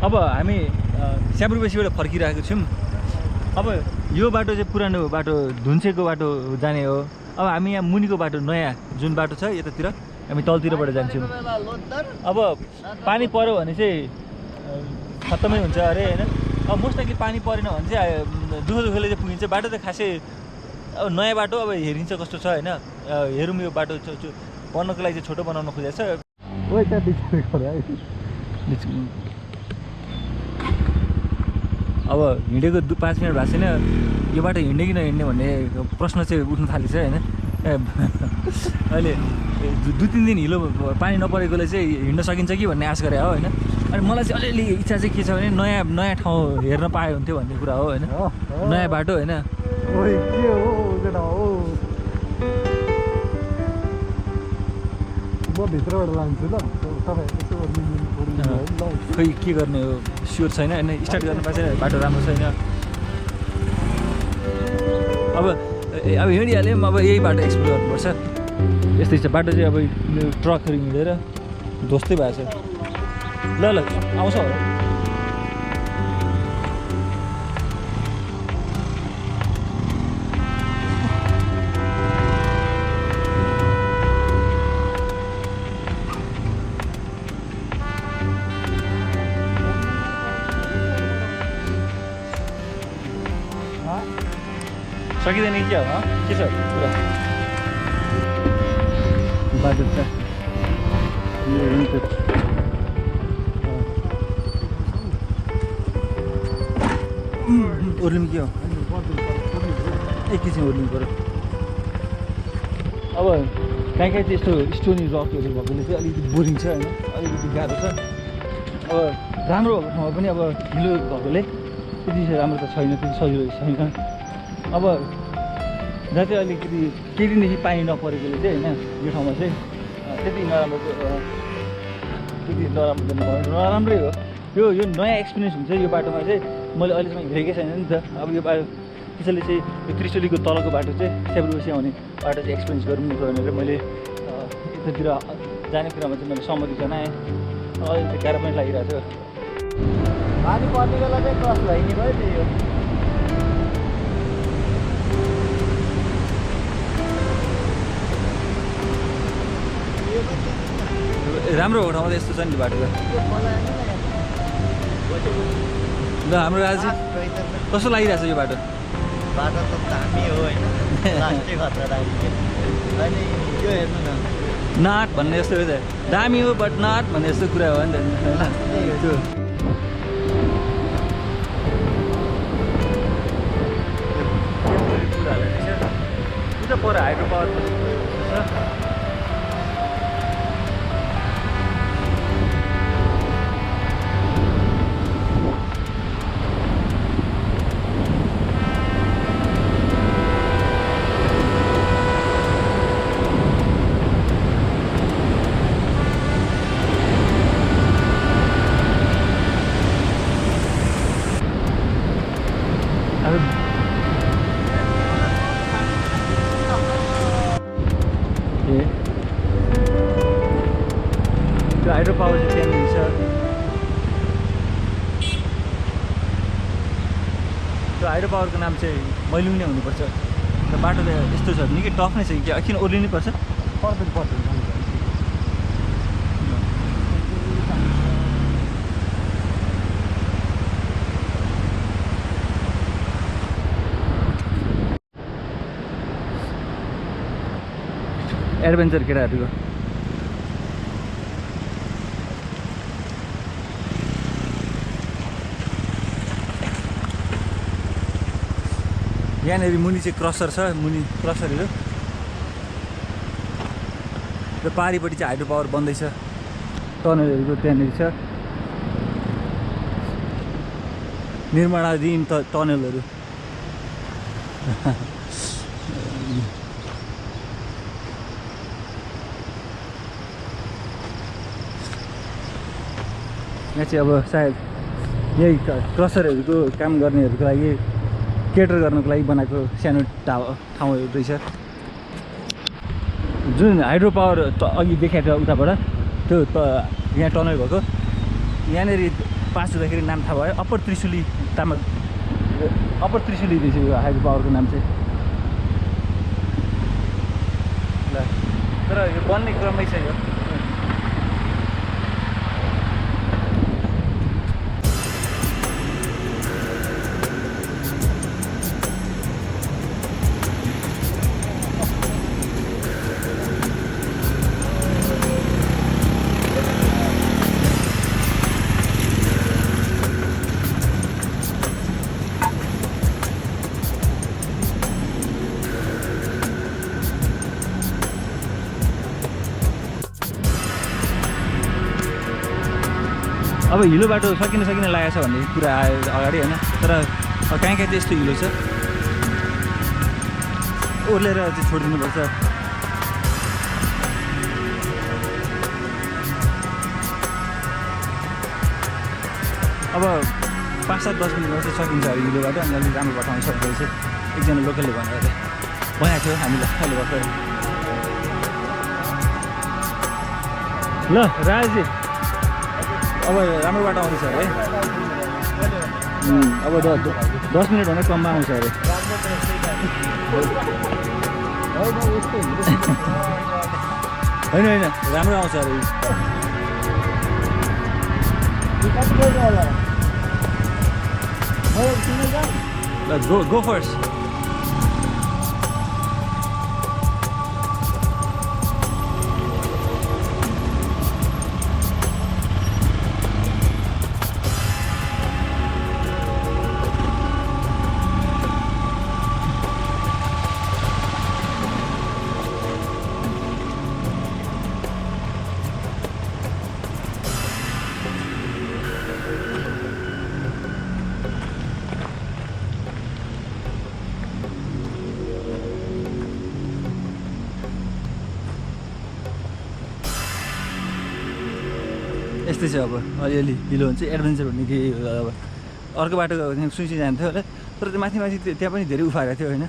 अब हामी स्याब्रुबेसीबाट फर्किरहेको छौँ। अब यो बाटो चाहिँ पुरानो बाटो धुन्सेको बाटो जाने हो। अब हामी यहाँ मुनिको बाटो नयाँ जुन बाटो छ यतातिर हामी तलतिरबाट जान्छौँ। अब पानी पऱ्यो भने चाहिँ खत्तमै हुन्छ अरे होइन। अब मोस्टली पानी परेन भने चाहिँ दुःखले चाहिँ पुगिन्छ। बाटो त खासै अब नयाँ बाटो अब हेरिन्छ कस्तो छ होइन। हेरौँ यो बाटो बन्नको लागि चाहिँ छोटो बनाउन खोजेको छ। अब हिँडेको 5 मिनट भएको छैन, यो बाटो हिँड्ने कि नहिँड्ने भन्ने प्रश्न चाहिँ उठ्न थालेको छ होइन। अहिले 2-3 दिन हिलो पानी नपरेकोले चाहिँ हिँड्न सकिन्छ कि भन्ने आश गरे हो होइन। अनि मलाई चाहिँ अलिअलि इच्छा चाहिँ के छ भने नयाँ ठाउँ हेर्न पाए हुन्थ्यो भन्ने कुरा हो होइन। नयाँ बाटो होइन। म भित्रबाट लान्छु ल, तपाईँ यसो खोइ के गर्ने हो स्योर छैन होइन। स्टार्ट गर्नु पाएको छैन, बाटो राम्रो छैन। अब हिँडिहाल्यो अब यही बाटो एक्सप्लोर गर्नुपर्छ। यस्तै छ बाटो चाहिँ। अब ट्रकहरू हिँडेर ध्वस्तै भएको छ। ल आउँछ होला। सकिँदैन क्या हो के छ कुरा बाटो छ ओर्लिनु के हो एकैछिन ओर्लिनु पऱ्यो। अब कहीँ चाहिँ यस्तो स्टोनी रकहरू भएकोले चाहिँ अलिकति बोरिङ छ होइन, अलिकति गाह्रो छ। अब राम्रो भएको ठाउँमा पनि अब हिलो भएकोले त्यति राम्रो त छैन, त्यति सजिलो छैन। अब जहाँ चाहिँ अलिकति केही दिनदेखि पानी नपरेकोले चाहिँ होइन यो ठाउँमा चाहिँ त्यति नराम्रो नराम्रै हो। यो नयाँ एक्सपिरियन्स हुन्छ यो बाटोमा चाहिँ। मैले अहिलेसम्म हिँडेकै छैन नि त। अब यो बाटो त्यसैले चाहिँ यो त्रिशुलीको तलको बाटो चाहिँ स्याब्रुबेसी आउने बाटो चाहिँ एक्सपिरियन्स गरौँ भनेर मैले यतातिर जाने कुरामा चाहिँ मैले सहमति जनाएँ। अहिले चाहिँ गाह्रो पनि लागिरहेको छ। पानी पर्ने बेला चाहिँ क्रस भइने भयो त्यही हो। राम्रो भएको ठाउँमा त यस्तो छ नि बाटो त। ल हाम्रो राजु कस्तो लागिरहेछ यो बाटो? बाटो त दामी हो होइन, लास्टै खतरा दामी। अनि यो हेर्नु न, नाट भन्ने जस्तो हो त। दामी हो बट नाट भन्ने जस्तो कुरा हो नि त होइन। त्यो पर हाइड्रो पावर हाइड्रो पावर चाहिँ त्यहाँनिर छ। त्यो हाइड्रो पावरको नाम चाहिँ मैलुङ नै हुनुपर्छ। र बाटो त यस्तो छ निकै टफ नै छ कि किन ओर्लिनै पर्छ। एडभेन्चर केटाहरूको यहाँनिर मुनि चाहिँ क्रसर छ, मुनि क्रसरहरू र पारिपट्टि चाहिँ हाइड्रो पावर बन्दैछ। टनलहरूको त्यहाँनिर छ निर्माणाधीन टनलहरू। यहाँ चाहिँ अब सायद यही क्रसरहरूको काम गर्नेहरूको लागि केटर गर्नको लागि बनाएको सानो ठाउँहरू रहेछ। जुन हाइड्रो पावर अघि देखाएको उताबाट त्यो यहाँ टनल भएको यहाँनिर पास हुँदाखेरि नाम थाहा भयो अप्पर त्रिशुली तामाङ अप्पर त्रिशुली रहेछ यो हाइड्रो पावरको नाम चाहिँ ल तर यो बन्ने क्रममै छ यो अब हिलो बाटो सकिन लागेको छ भन्ने कुरा आयो अगाडि होइन तर कहीँ कहीँ चाहिँ यस्तो हिलो छ ओर्लेर चाहिँ छोडिदिनुपर्छ अब 5-7-10 मिनटमा चाहिँ सकिन्छ अरे हिलो बाटो अनि अलिक राम्रो बाटो आउँछ भनेर चाहिँ एकजना लोकलले भनेर भनेको थियो हामीलाई अहिले भर्खर ल राजजी अब राम्रो बाटो आउँदैछ है अब 10 मिनटभन्दा कममा आउँछ अरे होइन राम्रो आउँछ अरे go first यस्तै छ अब अलिअलि हिलो हुन्छ एडभेन्चर भन्ने केही अब अर्को बाटो सुइसी जान्थ्यो होला तर त्यो माथि त्यहाँ पनि धेरै उफारेको थियो होइन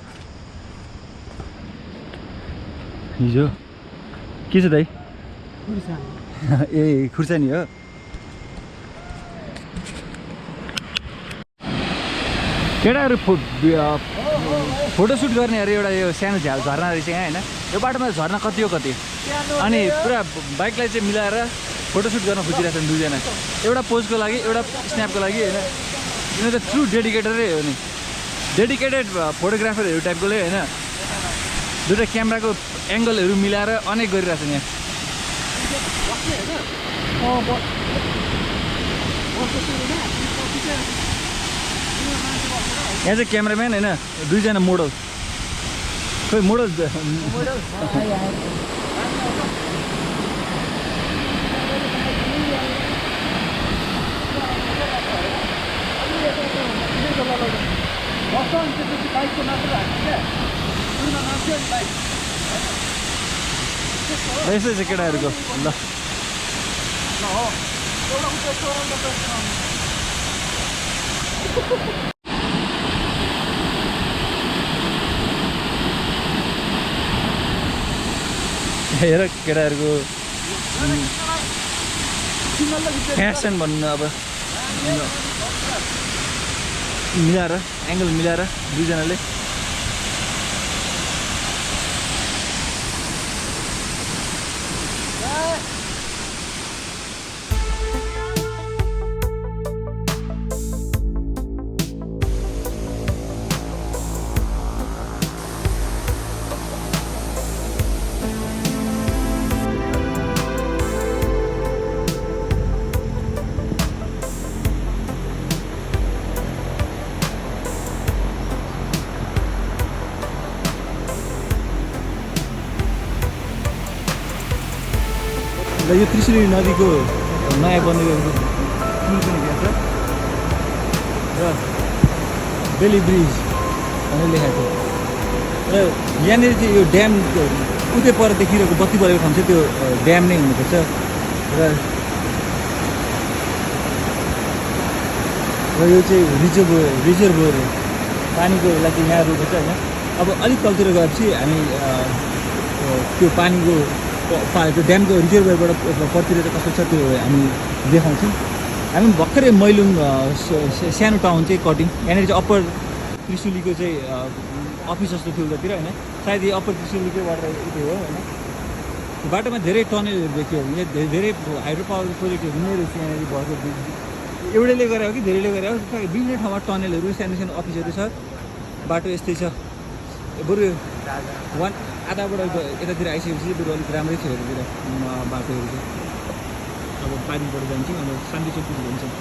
हिजो के छ दाइ ए खुर्सानी हो केटाहरू फोटोसुट गर्ने अरे एउटा यो सानो झर्ना रहेछ यहाँ होइन यो बाटोमा झर्ना कति हो कति अनि पुरा बाइकलाई चाहिँ मिलाएर फोटोसुट गर्न खोजिरहेको छन् दुईजना एउटा पोजको लागि एउटा स्न्यापको लागि होइन यिनीहरू त ट्रु डेडिकेटरै हो नि डेडिकेटेड फोटोग्राफरहरू टाइपकोले होइन दुईवटा क्यामेराको एङ्गलहरू मिलाएर अनेक गरिरहेको छन् यहाँ चाहिँ क्यामेराम्यान होइन दुईजना मोडल खोइ मोडल यस्तै छ केटाहरूको ल हेर केटाहरूको फ्यासन भन्नु अब मिलाएर एङ्गल मिलाएर दुईजनाले र यो त्रिशुली नदीको नयाँ बनेको पुल पनि त्यहाँ छ र बेली ब्रिज भनेर लेखाएको छ र यहाँनिर चाहिँ यो ड्याम उतै पर देखिरहेको बत्ती बलेको ठाउँ चाहिँ त्यो ड्याम नै हुनुपर्छ र यो चाहिँ रिजर्भर हो पानीको लागि यहाँ रोकेको छ होइन अब अलिक तलतिर गएपछि हामी त्यो पानीको त्यो ड्यामको रिजर्भरबाट परतिर चाहिँ कस्तो छ त्यो हामी देखाउँछौँ हामी भर्खरै मैलुङ सानो टाउन चाहिँ कटिङ यहाँनिर चाहिँ अप्पर त्रिशुलीको चाहिँ अफिस जस्तो थियो उतातिर होइन सायद यो अप्पर त्रिशुलीकोबाट उयो हो होइन बाटोमा धेरै टनलहरू देखियो यहाँ धेरै हाइड्रो पावर प्रोजेक्टहरू नै रहेछ यहाँनिर भएको एउटैले गरे हो कि धेरैले गरे हो विभिन्न ठाउँमा टनलहरू सानो सानो अफिसहरू छ बाटो यस्तै छ बरु आधाबाट यतातिर आइसकेपछि बरु अलिक राम्रै थियो अरूतिर बाटोहरू चाहिँ अब पानीबाट जान्छौँ अब शान्ति चौकतिर जान्छौँ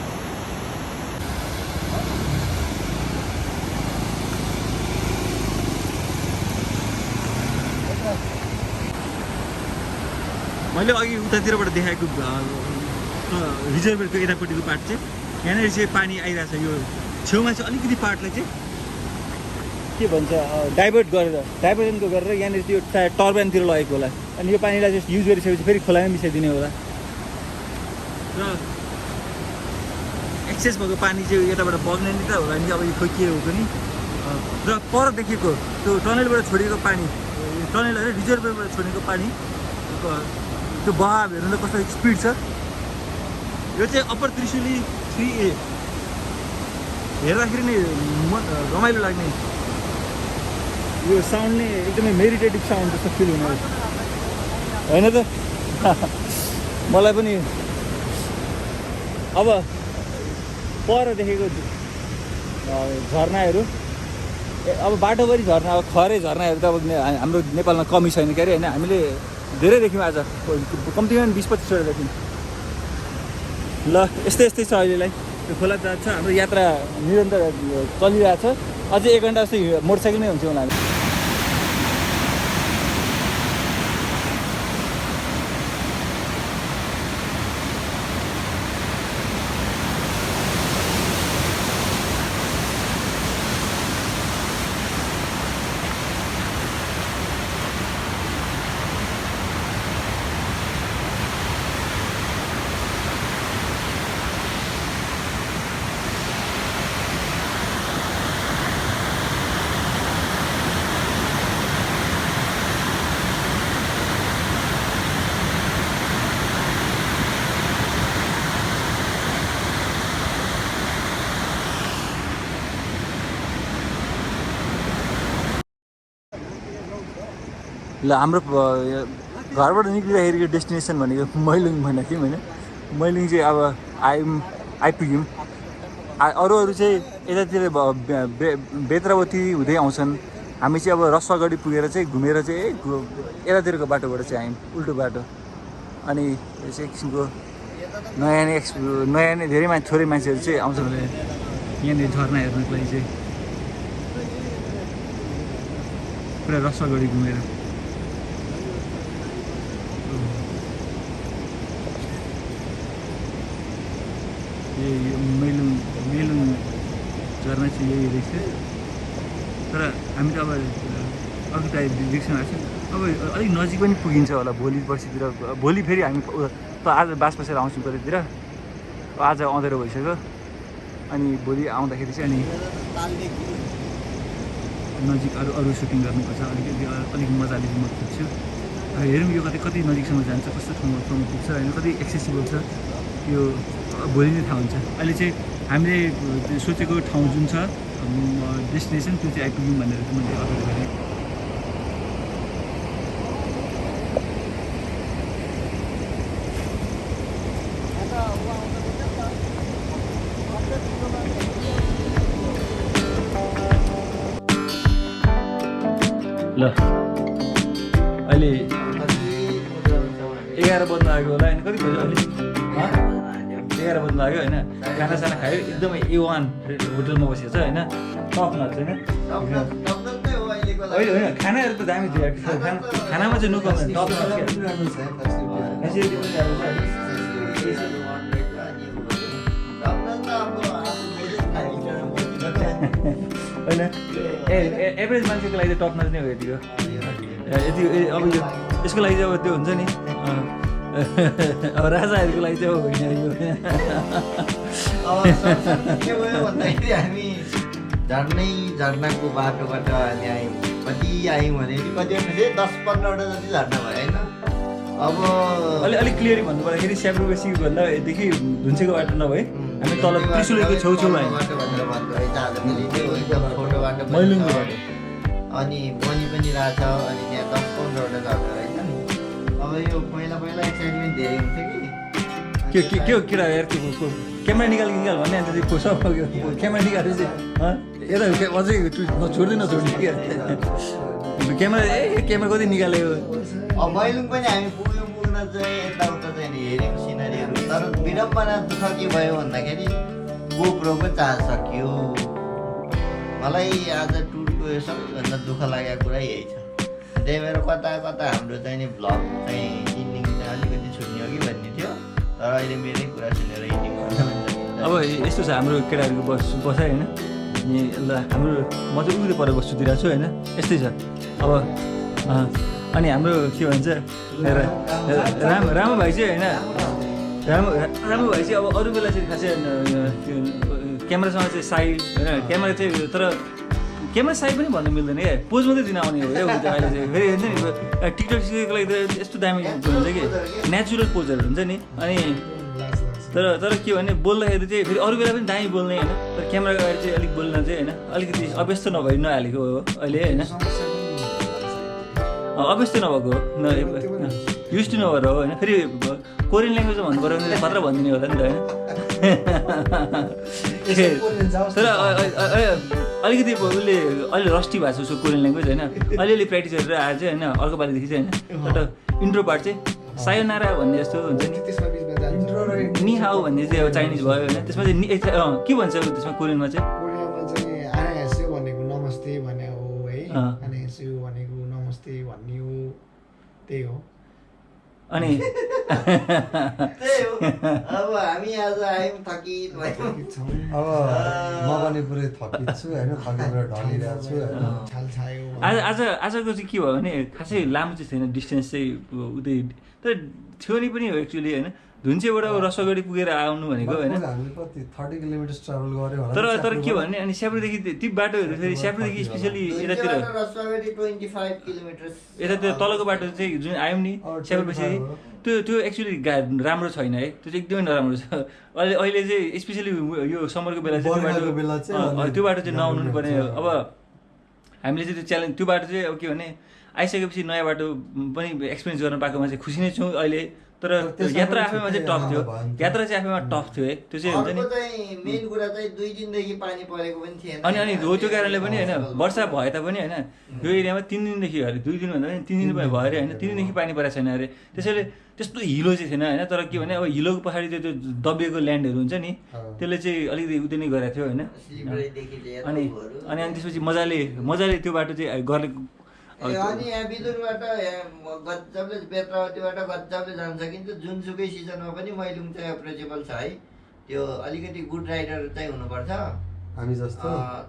मैले अघि उतातिरबाट देखाएको रिजर्भरको यतापट्टिको पार्ट चाहिँ यहाँनिर चाहिँ पानी आइरहेछ यो छेउमा चाहिँ अलिकति पार्टलाई चाहिँ के भन्छ डाइभर्जनको गरेर यहाँनिर त्यो टर्बाइनतिर लगेको होला अनि यो पानीलाई चाहिँ युज गरिसकेपछि फेरि खोलामै मिसाइदिने होला र एक्सेस भएको पानी चाहिँ यताबाट बग्ने नि त होला नि अब यो खोइ के हो पनि र पर देखेको त्यो टनलबाट छोडेको पानी टनल होइन रिजर्भरबाट छोडेको पानी त्यो बहाव हेर्नु त कस्तो स्पिड छ यो चाहिँ अप्पर त्रिशुली 3A हेर्दाखेरि नै रमाइलो लाग्ने यो साउन्ड नै एकदमै मेडिटेटिभ साउन्ड जस्तो फिल हुने होइन त मलाई पनि अब पर देखेको झरनाहरू अब बाटोभरि झरना अब खरै झरनाहरू त अब हाम्रो नेपालमा कमी छैन के अरे होइन हामीले धेरै देख्यौँ आज कम्तीमा 20-25वटा देख्यौँ ल यस्तै छ अहिलेलाई त्यो खोला जान्छ हाम्रो यात्रा निरन्तर चलिरहेछ अझै 1 घन्टा जस्तो मोटरसाइकलमै हुन्छौँ होला हामी ल हाम्रो घरबाट निक्लिँदाखेरिको डेस्टिनेसन भनेको मैलुङ भनेको थियौँ होइन मैलुङ चाहिँ अब आइपुग्यौँ अरू चाहिँ यतातिर बेत्रावती हुँदै आउँछन् हामी चाहिँ अब रसुवागढी पुगेर चाहिँ घुमेर चाहिँ यतातिरको बाटोबाट चाहिँ आयौँ उल्टो बाटो अनि यो चाहिँ एक किसिमको नयाँ नै धेरै थोरै मान्छेहरू चाहिँ आउँछ भने यहाँनिर झर्ना हेर्नुको लागि चाहिँ पुरा रसुवागढी घुमेर यो मैलुङ झर्ना चाहिँ यही रहेछ तर हामी त अब अघि त डिरेक्सन आएको छ अब अलिक नजिक पनि पुगिन्छ होला भोलि पर्सितिर भोलि फेरि हामी आज बास बसेर आउँछौँ कतैतिर आज अँधेरो भइसक्यो अनि भोलि आउँदाखेरि चाहिँ अनि नजिक अरू सुटिङ गर्नुपर्छ अलिक मजाले म पुग्छु हेरौँ यो कति नजिकसम्म जान्छ कस्तो ठाउँमा पुग्छ होइन कति एक्सेसिबल छ यो भोलि नै थाहा हुन्छ अहिले चाहिँ हामीले सोचेको ठाउँ जुन छ डेस्टिनेसन त्यो चाहिँ आइपुग्यौँ भनेर चाहिँ मैले अपडेट गरेँ ल अहिले 11 बज्न लाग्यो होला होइन कति बज्यो अहिले 11 बज्न लाग्यो होइन खानासाना खायो एकदमै A1 होटलमा बसेको छ होइन टप नच होइन अहिले होइन खानाहरू त दामी थियो खानामा चाहिँ नुक टप होइन एभरेज मान्छेको लागि चाहिँ टप नच नै हो यतिको यति अब यो यसको लागि चाहिँ अब त्यो हुन्छ नि अब राजाहरूको लागि चाहिँ होइन यो के भयो भन्दाखेरि हामी झर्नाको बाटोबाट ल्यायौँ कति आयौँ भने कति 10-15वटा जति झर्ना भयो होइन अब अलिक क्लियरली भन्नु पर्दाखेरि स्याब्रुबेसीभन्दादेखि धुन्चेको बाटो नभए हामी तल त्रिशुलीको छेउछेउ आयौँ बाटो भनेर भन्दो रहेछ आजभोलि त्यो एकदम छोटो बाटो पनि मैलुङको छ। बाटो। अनि बनि पनि रहेछ अनि त्यहाँ 10-15वटा झर्दो रहेछ नि। अब यो पहिला एक्साइटमेन्ट धेरै हुन्थ्यो कि के हो केटा यार क्यामेरा निकाल भन्ने अन्त त्यो सब क्यामेरा निकालेर चाहिँ यता अझै छोड्दै नछोड्ने क्यामेरा कति निकाल्यो अब मैलुङ पनि हामी पुग्न चाहिँ यताउता चाहिँ हेरेको सिनरीहरू तर विडम्बना दुःख के भयो भन्दाखेरि गोप्रोको चार्ज सकियो। मलाई आज टुरको सबैभन्दा दुःख लागेको कुरा यही छ। त्यही भएर कता हाम्रो चाहिँ नि भ्लग चाहिँ इन्डिङ चाहिँ अलिकति छुट्ने हो कि भन्ने थियो तर अहिले मेरै कुरा सुनेर इन्डिङ अब यस्तो छ हाम्रो केटाहरूको बसाइ होइन ल हाम्रो म चाहिँ उहिले परेर सुतिरहेको छु होइन यस्तै छ अब अनि हाम्रो के भन्छ रामु भाइ चाहिँ होइन रामु भाइ चाहिँ अब अरू बेला चाहिँ खासै क्यामेरासँग चाहिँ साइड होइन क्यामेरा चाहिँ तर क्यामेरा साइड पनि भन्नु मिल्दैन क्या पोज मात्रै दिन आउने हो क्या अहिले चाहिँ फेरि हुन्छ नि टिकटक सिकेको लागि त यस्तो दामी हुन्छ कि नेचुरल पोजहरू हुन्छ नि अनि तर के भने बोल्दाखेरि चाहिँ फेरि अरू बेला पनि दामी बोल्ने होइन तर क्यामेराको अगाडि चाहिँ अलिक बोल्न चाहिँ होइन अलिकति अभ्यस्त नभई नहालेको हो अहिले होइन अभ्यस्त नभएको हो युज टु नभएर हो होइन फेरि कोरियन ल्याङ्ग्वेज भन्नु पऱ्यो भने खतरा भनिदिने होला नि त होइन तर अलिकति उसले अहिले रस्टी भएको छ उसको कोरियन ल्याङ्ग्वेज होइन अलिअलि प्र्याक्टिस गरेर आएर चाहिँ होइन अर्को पालिदेखि चाहिँ होइन एउटा इन्ट्रो पार्ट चाहिँ सायोनारा भन्ने जस्तो हुन्छ नि निहाओ भन्ने चाहिँ अब चाइनिज भयो होइन त्यसमा चाहिँ के भन्छ त्यसमा कोरियनमा चाहिँ आनागास्यो भनेको नमस्ते भने हो है आनागास्यो भनेको नमस्ते भन्ने हो त्यही हो अनि त्यही हो। अब हामी आज आयौँ थकित भयौँ अब म पनि पुरै थकित छु होइन थकेर ढलिरहेको छु होइन छाल छायो आजको चाहिँ के भयो भने खासै लामो चाहिँ छैन डिस्टेन्स चाहिँ उतै तर थियो पनि हो एक्चुअली होइन धुन्चेबाट रसगढी पुगेर आउनु भनेको होइन हामीले कति 30 किलोमिटर ट्राभल गऱ्यो होला तर के भने अनि स्याब्रुदेखि ती बाटोहरू फेरि स्याब्रुदेखि स्पेसली यतातिर यतातिर तलको बाटो चाहिँ जुन आयौँ नि स्याब्रुपछि त्यो एक्चुअली राम्रो छैन है त्यो चाहिँ एकदमै नराम्रो छ अहिले चाहिँ स्पेसली यो समरको बेला चाहिँ त्यो बाटो चाहिँ नआउनु पर्ने अब हामीले चाहिँ त्यो च्यालेन्ज त्यो बाटो चाहिँ अब के भने आइसकेपछि नयाँ बाटो पनि एक्सपिरियन्स गर्न पाएकोमा चाहिँ खुसी नै छौँ अहिले तर यात्रा आफैमा चाहिँ टफ थियो यात्रा चाहिँ आफैमा टफ थियो है त्यो चाहिँ हुन्छ नि मेन कुरा चाहिँ 2 दिनदेखि पानी परेको पनि थिएन अनि हो त्यो कारणले पनि होइन वर्षा भए तापनि होइन यो एरियामा 3 दिनदेखि अरे 2 दिन भन्दा पनि 3 दिन भयो अरे होइन 3 दिनदेखि पानी परेको छैन अरे त्यसैले त्यस्तो हिलो चाहिँ थिएन होइन तर के भने अब हिलोको पछाडि त्यो दबिएको ल्यान्डहरू हुन्छ नि त्यसले चाहिँ अलिकति उतै नै गरेको थियो होइन अनि त्यसपछि मजाले त्यो बाटो चाहिँ गर्ने अनि यहाँ बिदुरबाट गजबले बेत्रावतीबाट गजबले जान सकिन्छ जुनसुकै सिजनमा पनि मैलुङ चाहिँ एप्रोचेबल छ है त्यो अलिकति गुड राइडर चाहिँ हुनुपर्छ हामी जस्तो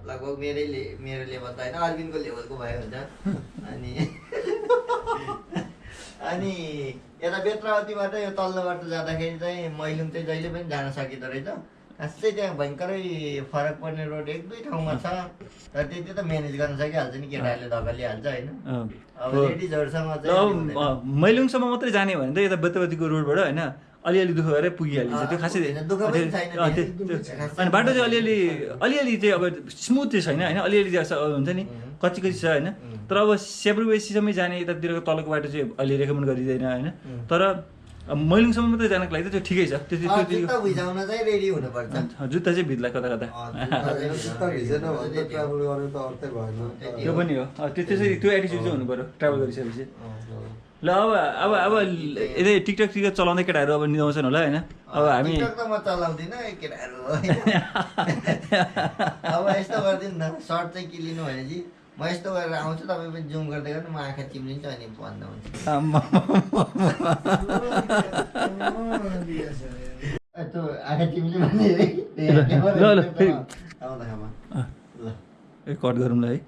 लगभग मेरो लेभल त होइन अरविन्दको लेभलको भयो हुन्छ अनि यता बेत्रावतीबाट यो तल्लो बाटो जाँदाखेरि चाहिँ मैलुङ चाहिँ जहिले पनि जान सकिँदो रहेछ खासै त्यहाँ भयङ्करै फरक पर्ने रोड 1-2 ठाउँमा छ तर त्यति त म्यानेज गर्न सकिहाल्छ नि केटाहरूले धकालिहाल्छ होइन अब लेडिजहरूसँग चाहिँ मैलुङसम्म मात्रै जाने भने त यता बेत्रावतीको रोडबाट होइन अलिअलि दुःख गरेर पुगिहालिन्छ त्यो खासै अनि बाटो चाहिँ अलिअलि चाहिँ अब स्मुथ चाहिँ छैन होइन अलिअलि हुन्छ नि कच्ची छ होइन तर अब स्याब्रुबेसीसम्मै जाने यतातिरको तलको बाटो चाहिँ अहिले रेकमेन्ड गरिँदैन होइन तर मैलुङसम्म मात्रै जानको लागि त त्यो ठिकै छ जुत्ता भिजाउन चाहिँ रेडी हुनुपर्छ जुत्ता चाहिँ भिज्ला कता त्यो पनि हो त्यो एटिच्युड चाहिँ हुनु पऱ्यो ट्राभल गरिसकेपछि ल अब यतै टिकटक चलाउँदै केटाहरू अब निदाउँछन् होला होइन अब हामी म चलाउँदिनँ केटाहरू अब यस्तो गरिदिनु न सर्ट चाहिँ के लिनु भनेपछि म यस्तो गरेर आउँछु तपाईँ पनि जुम गर्दै गर्नु म आँखा चिम्लिन्छु अनि भन्दा हुन्छ त्यो आँखा चिम्ली भन्ने कट गरौँला है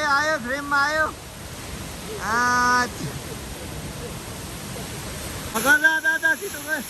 आयो फ्रेममा आयो दादा छिटो गयो